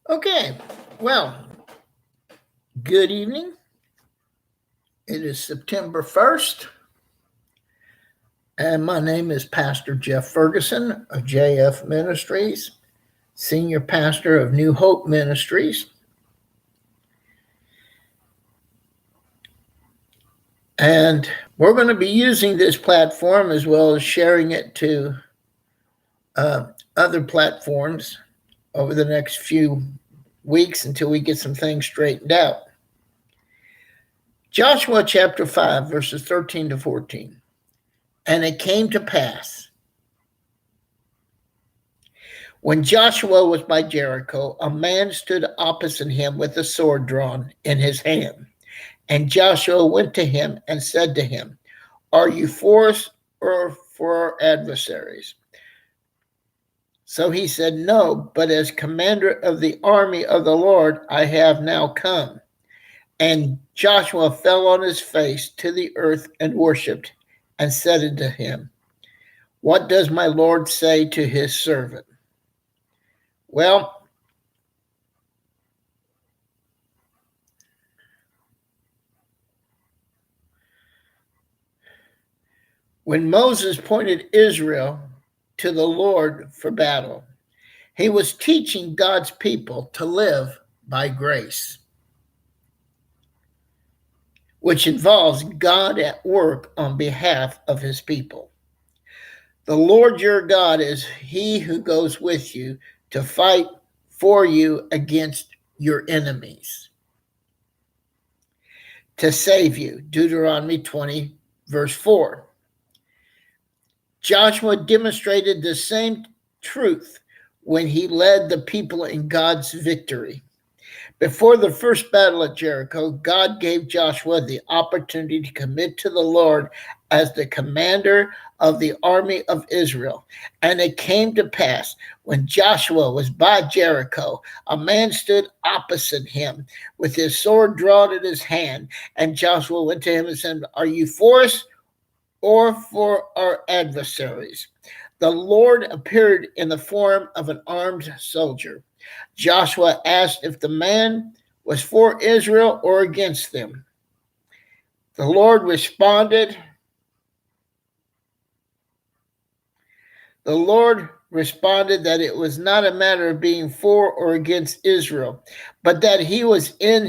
Okay, well, good evening. It is September 1st, and my name is Pastor Jeff Ferguson of JF Ministries, Senior Pastor of New Hope Ministries. And we're going to be using this platform as well as sharing it to other platforms over the next few weeks until we get some things straightened out. Joshua chapter 5, verses 13 to 14. And it came to pass, when Joshua was by Jericho, a man stood opposite him with a sword drawn in his hand. And Joshua went to him and said to him, Are you for us or for our adversaries? So he said, No, but as commander of the army of the Lord, I have now come. And Joshua fell on his face to the earth and worshipped, and said unto him, What does my Lord say to his servant? Well, when Moses pointed Israel to the Lord for battle, he was teaching God's people to live by grace, which involves God at work on behalf of his people. The Lord your God is he who goes with you to fight for you against your enemies, to save you. Deuteronomy 20, verse 4. Joshua demonstrated the same truth when he led the people in God's victory. Before the first battle at Jericho, God gave Joshua the opportunity to commit to the Lord as the commander of the army of Israel. And it came to pass, when Joshua was by Jericho, a man stood opposite him with his sword drawn in his hand. And Joshua went to him and said, Are you for us or for our adversaries? The Lord appeared in the form of an armed soldier. Joshua asked if the man was for Israel or against them. The Lord responded that it was not a matter of being for or against Israel, but that he was in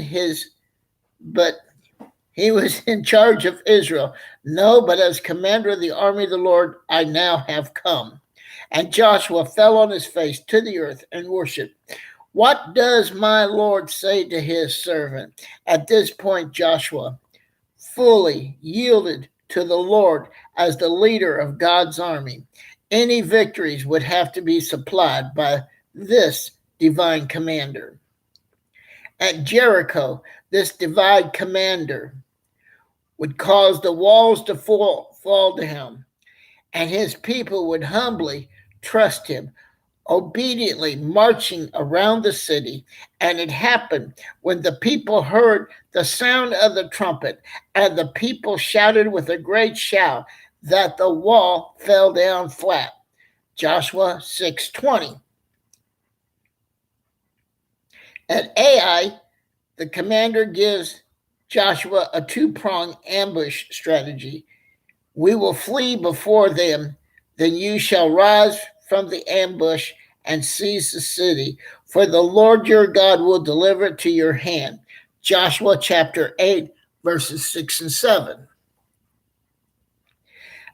charge of Israel. No, but as commander of the army of the Lord, I now have come. And Joshua fell on his face to the earth and worshipped. What does my Lord say to his servant? At this point, Joshua fully yielded to the Lord as the leader of God's army. Any victories would have to be supplied by this divine commander. At Jericho, this divine commander would cause the walls to fall down, and his people would humbly trust him, obediently marching around the city. And it happened when the people heard the sound of the trumpet, and the people shouted with a great shout, that the wall fell down flat. Joshua 6:20. At Ai, the commander gives Joshua a two-pronged ambush strategy. We will flee before them, then you shall rise from the ambush and seize the city, for the Lord your God will deliver it to your hand. Joshua chapter 8, verses 6 and 7.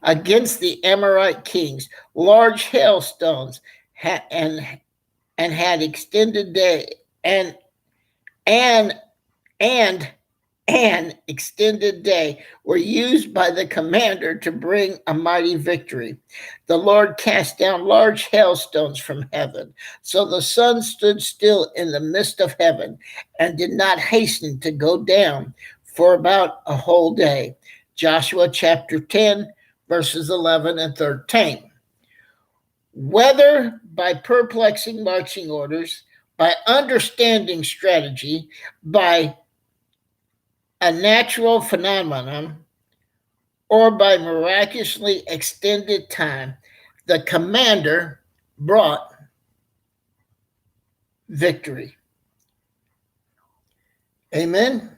Against the Amorite kings, large hailstones had extended day and extended day were used by the commander to bring a mighty victory. The Lord cast down large hailstones from heaven, so the sun stood still in the midst of heaven and did not hasten to go down for about a whole day. Joshua chapter 10, verses 11 and 13. Whether by perplexing marching orders, by understanding strategy, by a natural phenomenon, or by miraculously extended time, the commander brought victory. Amen.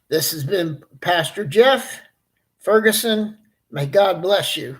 This has been Pastor Jeff Ferguson. May God bless you.